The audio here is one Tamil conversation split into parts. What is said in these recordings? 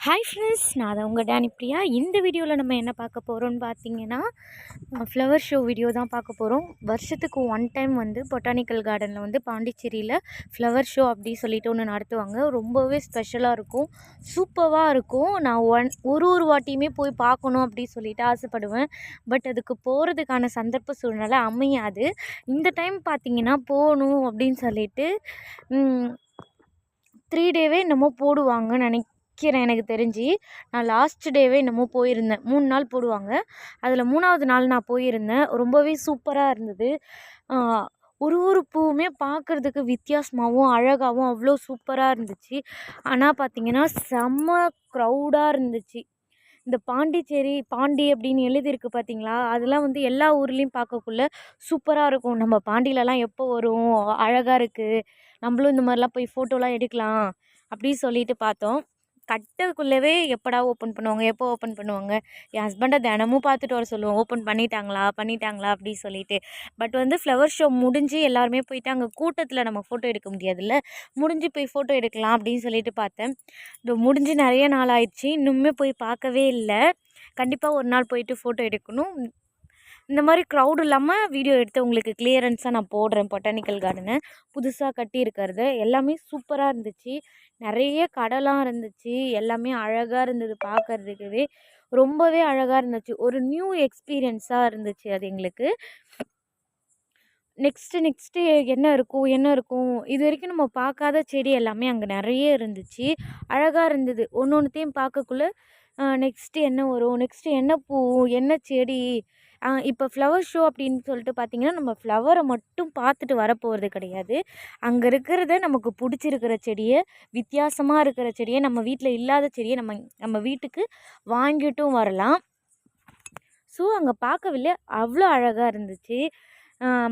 ஹாய் ஃப்ரெண்ட்ஸ், நான் தான் உங்கள் டேனி பிரியா. இந்த வீடியோவில் நம்ம என்ன பார்க்க போகிறோம்னு பார்த்தீங்கன்னா, ஃப்ளவர் ஷோ வீடியோ தான் பார்க்க போகிறோம். வருஷத்துக்கு ஒன் டைம் வந்து பொட்டானிக்கல் கார்டனில் வந்து பாண்டிச்சேரியில் ஃப்ளவர் ஷோ அப்படி சொல்லிட்டு ஒன்று நடத்துவாங்க. ரொம்பவே ஸ்பெஷலாக இருக்கும், சூப்பராக இருக்கும். நான் ஒரு வாட்டியுமே போய் பார்க்கணும் அப்படி சொல்லிட்டு ஆசைப்படுவேன். பட் அதுக்கு போகிறதுக்கான சந்தர்ப்ப சூழ்நிலை அமையாது. இந்த டைம் பார்த்தீங்கன்னா போகணும் அப்படின்னு சொல்லிட்டு 3 டேவே என்னமோ போடுவாங்கன்னு நினைக்கிறேன். எனக்கு தெரிஞ்சு நான் லாஸ்ட் டேவே என்னமோ போயிருந்தேன். 3 நாள் போடுவாங்க. அதில் 3வது நாள் நான் போயிருந்தேன். ரொம்பவே சூப்பராக இருந்தது. ஒரு பூவுமே பார்க்குறதுக்கு வித்தியாசமாகவும் அழகாகவும் அவ்வளோ சூப்பராக இருந்துச்சு. ஆனால் பார்த்திங்கன்னா செம்ம க்ரௌடாக இருந்துச்சு. இந்த பாண்டி அப்படின்னு எழுதியிருக்கு பார்த்தீங்களா, அதெல்லாம் வந்து எல்லா ஊர்லேயும் பார்க்கக்குள்ள சூப்பராக இருக்கும். நம்ம பாண்டியிலலாம் எப்போ வரும், அழகாக இருக்குது, நம்மளும் இந்த மாதிரிலாம் போய் ஃபோட்டோலாம் எடுக்கலாம் அப்படின்னு சொல்லிட்டு பார்த்தோம். கட்டக்குள்ளவே எப்படா ஓப்பன் பண்ணுவாங்க. என் ஹஸ்பண்டை தினமும் பார்த்துட்டு வர சொல்லுவோம், ஓப்பன் பண்ணிட்டாங்களா அப்படி சொல்லிட்டு. பட் வந்து ஃப்ளவர் ஷோ முடிஞ்சு எல்லாருமே போயிட்டு அங்கே கூட்டத்தில் நம்ம ஃபோட்டோ எடுக்க முடியாதுல்ல, முடிஞ்சு போய் ஃபோட்டோ எடுக்கலாம் அப்படின்னு சொல்லிட்டு பார்த்தேன். இது முடிஞ்சு நிறைய நாள் ஆயிடுச்சு, இன்னுமே போய் பார்க்கவே இல்லை. கண்டிப்பாக ஒரு நாள் போயிட்டு ஃபோட்டோ எடுக்கணும். இந்த மாதிரி க்ரௌட் இல்லாமல் வீடியோ எடுத்து உங்களுக்கு கிளியரன்ஸாக நான் போடுறேன். பொட்டானிக்கல் கார்டனை புதுசாக கட்டியிருக்கிறது எல்லாமே சூப்பராக இருந்துச்சு. நிறைய கடலாம் இருந்துச்சு. எல்லாமே அழகாக இருந்தது, பார்க்குறதுக்கவே ரொம்பவே அழகாக இருந்துச்சு. ஒரு நியூ எக்ஸ்பீரியன்ஸாக இருந்துச்சு அது எங்களுக்கு. நெக்ஸ்ட்டு என்ன இருக்கும் இது வரைக்கும் நம்ம பார்க்காத செடி எல்லாமே அங்கே நிறைய இருந்துச்சு. அழகாக இருந்தது. ஒன்றுத்தையும் பார்க்கக்குள்ள நெக்ஸ்ட்டு என்ன வரும், நெக்ஸ்ட்டு என்ன பூ, என்ன செடி. இப்போ ஃப்ளவர் ஷோ அப்படின்னு சொல்லிட்டு பார்த்திங்கன்னா, நம்ம ஃப்ளவரை மட்டும் பார்த்துட்டு வரப்போகிறது கிடையாது. அங்கே இருக்கிறத நமக்கு பிடிச்சிருக்கிற செடியை, வித்தியாசமாக இருக்கிற செடியை, நம்ம வீட்டில் இல்லாத செடியை நம்ம வீட்டுக்கு வாங்கிட்டும் வரலாம். ஸோ அங்கே பார்க்கவில்லை, அவ்வளோ அழகாக இருந்துச்சு.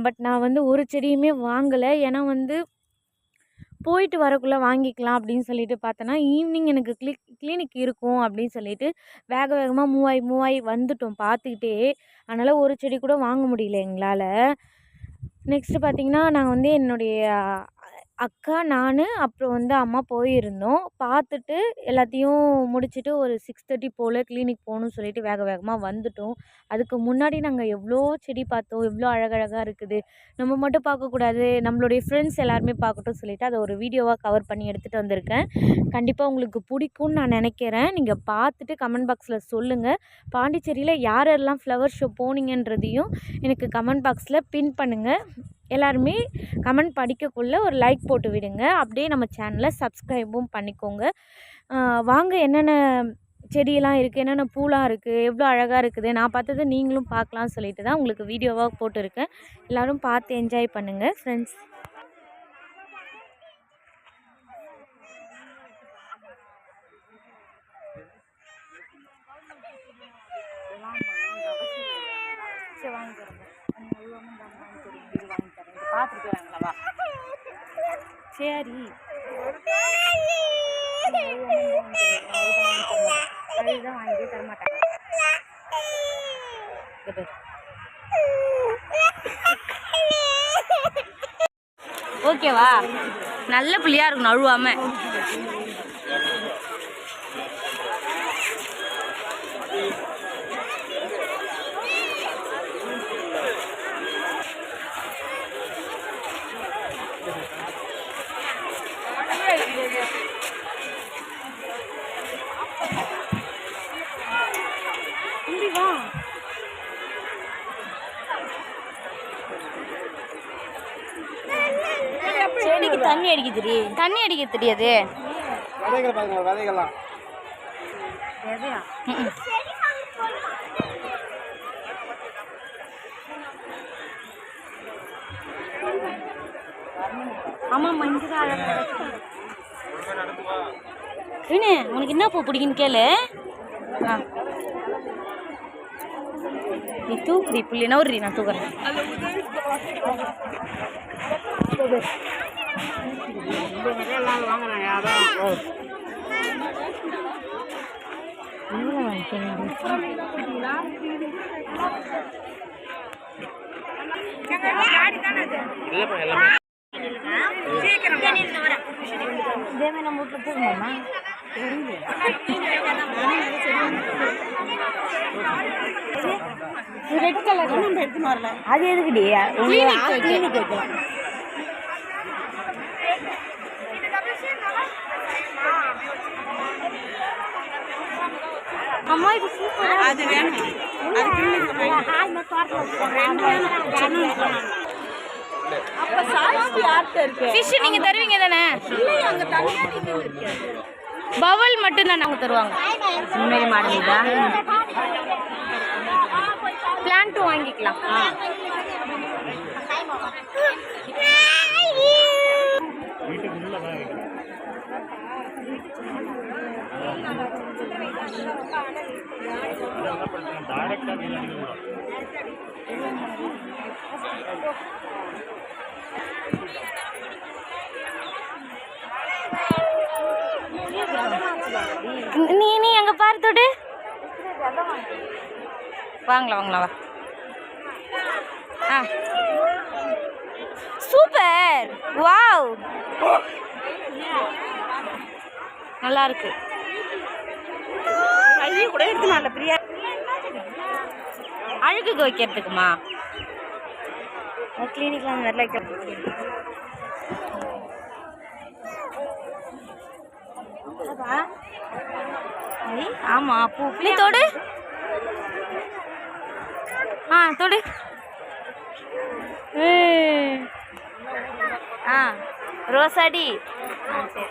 பட் நான் வந்து ஒரு செடியுமே வாங்கலை. ஏன்னா வந்து போயிட்டு வரக்குள்ளே வாங்கிக்கலாம் அப்படின்னு சொல்லிட்டு பார்த்தேன்னா, ஈவினிங் எனக்கு கிளினிக் இருக்கும் அப்படின்னு சொல்லிட்டு வேகமாக மூவாயி வந்துட்டோம் பார்த்துக்கிட்டே. அதனால் ஒரு செடி கூட வாங்க முடியல எங்களால். நெக்ஸ்ட்டு பார்த்திங்கன்னா, நாங்கள் வந்து என்னுடைய அக்கா, நான், அப்புறம் வந்து அம்மா போயிருந்தோம். பார்த்துட்டு எல்லாத்தையும் முடிச்சுட்டு ஒரு 6:30 போல் கிளினிக் போகணும்னு சொல்லிட்டு வேகமாக வந்துட்டோம். அதுக்கு முன்னாடி நாங்கள் எவ்வளோ செடி பார்த்தோம், எவ்வளோ அழகழகாக இருக்குது. நம்ம மட்டும் பார்க்கக்கூடாது, நம்மளுடைய ஃப்ரெண்ட்ஸ் எல்லாருமே பார்க்கட்டும் சொல்லிவிட்டு அதை ஒரு வீடியோவாக கவர் பண்ணி எடுத்துகிட்டு வந்திருக்கேன். கண்டிப்பாக உங்களுக்கு பிடிக்கும்னு நான் நினைக்கிறேன். நீங்கள் பார்த்துட்டு கமெண்ட் பாக்ஸில் சொல்லுங்கள். பாண்டிச்சேரியில் யாரெல்லாம் ஃப்ளவர் ஷோ போனீங்கன்றதையும் எனக்கு கமெண்ட் பாக்ஸில் பின் பண்ணுங்கள். எல்லாருமே கமெண்ட் படிக்கக்குள்ளே ஒரு லைக் போட்டு விடுங்க. அப்படியே நம்ம சேனலை சப்ஸ்கிரைபும் பண்ணிக்கோங்க. வாங்க, என்னென்ன செடியெல்லாம் இருக்குது, என்னென்ன பூலாம் இருக்குது, எவ்வளோ அழகாக இருக்குது, நான் பார்த்தது நீங்களும் பார்க்கலாம்னு சொல்லிட்டு தான் உங்களுக்கு வீடியோவாக போட்டிருக்கேன். எல்லோரும் பார்த்து என்ஜாய் பண்ணுங்கள் ஃப்ரெண்ட்ஸ். பார்த்துட்டு போகிறாங்களா? சரி, அதுதான் வாங்கி தரமாட்டாங்க. ஓகேவா? நல்ல பிள்ளையா இருக்கணும், அழுவாம. செடிக்கு தண்ணி அடிக்க தெரியாது. ஆமாம்மா, இங்கேதான் அழகாக. உனக்கு என்ன பூ பிடிக்குன்னு கேளு. நீ தூக்குடி புள்ளி, நவுறி, நான் தூக்குறேன். இதே நம்ம வீட்டில் போகணுமா? தெரியல. ரெட் கலர் நம்ம எடுத்துன்னு வரல. அது எதுக்குடி கிளினிக் வைக்கலாம். அம்மா இது சூப்பரா அது வேணும். அது கிளினிக் அப்ப சாய்ஸ்டி யார்ட்ட இருக்கு? ஃபிஷ் நீங்க தருவீங்க தானே? இல்ல அங்க தனியா நீங்க இருக்கு. பவல் மட்டும் தான் நாங்க தருவாங்க. உண்மையிலே மாடல் தான். பிளான்ட்டும் வாங்கிக்கலாம். நீ அங்க பாரு தொடு. வாங்கலாம் வா. சூப்பர், வாவ், நல்லா இருக்கு. கையை கூட எடுத்துனால பிரியா. அழுகுக்கு வைக்கிறதுக்குமா? கிளினிக்ல அந்த மாதிரி ஆமா பூ நீ தொடு. தொடு. ரோசாடி. சரி.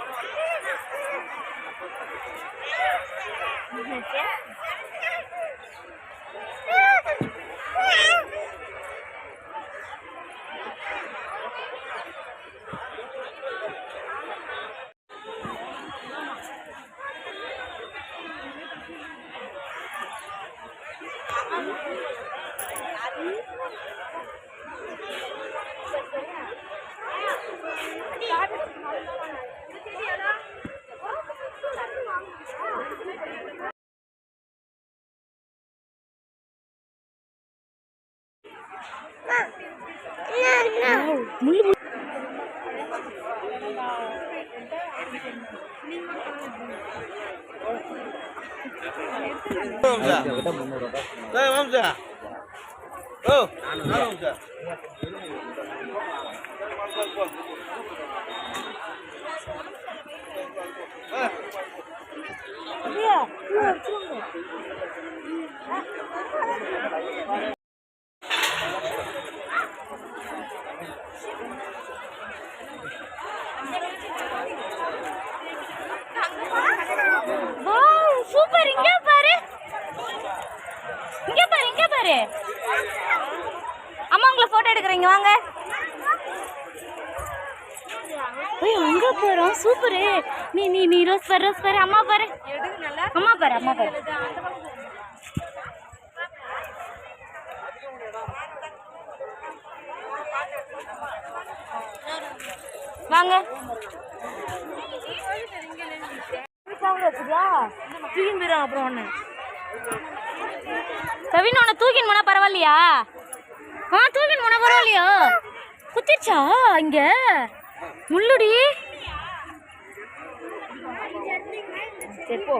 சூப்பர். இங்க பாரு, இங்க பாரு, இங்க பாரு. அம்மா உங்களை போட்டோ எடுக்கிறீங்க, வாங்க. அங்க போறோம். சூப்பரு. நீ நீ நீ ரோஸ் பாரு, ரோஸ் பாரு. அம்மா பாரு, அம்மா பாரு, அம்மா பாரு. வாங்க. அப்புறம் ஒண்ணு கவின் உன்னை தூக்கின்னு போனா பரவாயில்லையா? தூக்கின்னு போனா பரவாயில்லையா? குத்திருச்சா இங்க முள்ளுடி? சரி போ.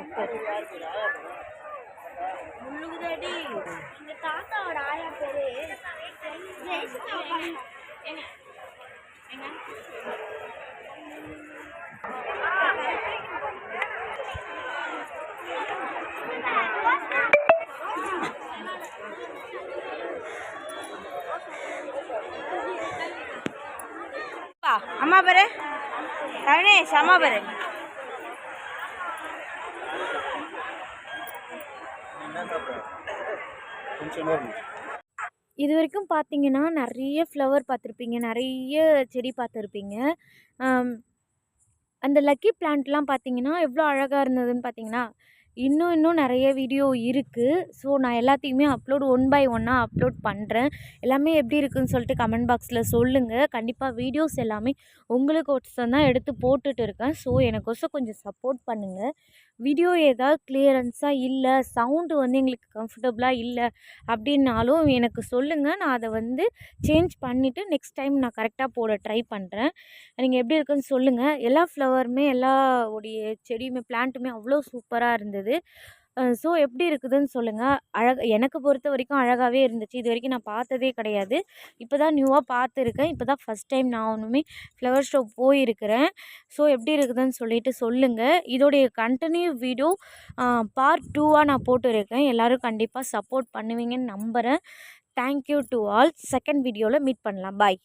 முள்ளுகுதடி. எங்க தாத்தாவோட ஆயா பேரு அம்மா பேரு கவினேஷ். அம்மா பேரு இது வரைக்கும் பார்த்தீங்கன்னா நிறைய ஃப்ளவர் பார்த்துருப்பீங்க, நிறைய செடி பார்த்துருப்பீங்க. அந்த லக்கி பிளான்ட்லாம் பார்த்தீங்கன்னா எவ்வளோ அழகாக இருந்ததுன்னு பார்த்தீங்கன்னா, இன்னும் நிறைய வீடியோ இருக்குது. ஸோ நான் எல்லாத்தையுமே ஒன் பை ஒன்னாக அப்லோட் பண்ணுறேன். எல்லாமே எப்படி இருக்குதுன்னு சொல்லிட்டு கமெண்ட் பாக்ஸில் சொல்லுங்கள். கண்டிப்பாக வீடியோஸ் எல்லாமே உங்களுக்கு ஒருத்தம் தான் எடுத்து போட்டுட்டு இருக்கேன். ஸோ எனக்கொசம் கொஞ்சம் சப்போர்ட் பண்ணுங்கள். வீடியோ ஏதாவது கிளியரன்ஸாக இல்லை, சவுண்டு எங்களுக்கு கம்ஃபர்டபுளாக இல்லை அப்படின்னாலும் எனக்கு சொல்லுங்கள். நான் அதை சேஞ்ச் பண்ணிவிட்டு நெக்ஸ்ட் டைம் நான் கரெக்டாக போட ட்ரை பண்ணுறேன். நீங்கள் எப்படி இருக்குன்னு சொல்லுங்கள். எல்லா ஃப்ளவருமே எல்லா உடைய செடியுமே பிளான்ட்டுமே அவ்வளோ சூப்பராக இருந்தது. ஸோ எப்படி இருக்குதுன்னு சொல்லுங்கள். எனக்கு பொறுத்த வரைக்கும் அழகாகவே இருந்துச்சு. இது வரைக்கும் நான் பார்த்ததே கிடையாது. இப்போ தான் நியூவாக பார்த்துருக்கேன். இப்போ தான் ஃபஸ்ட் டைம் நானுமே ஃப்ளவர் ஷோ போயிருக்கிறேன். ஸோ எப்படி இருக்குதுன்னு சொல்லிட்டு சொல்லுங்கள். இதோடைய கண்டினியூ வீடியோ பார்ட் 2ஆக நான் போட்டுருக்கேன். எல்லோரும் கண்டிப்பாக சப்போர்ட் பண்ணுவீங்கன்னு நம்புகிறேன். Thank you to all. செகண்ட் வீடியோவில் மீட் பண்ணலாம். பாய்.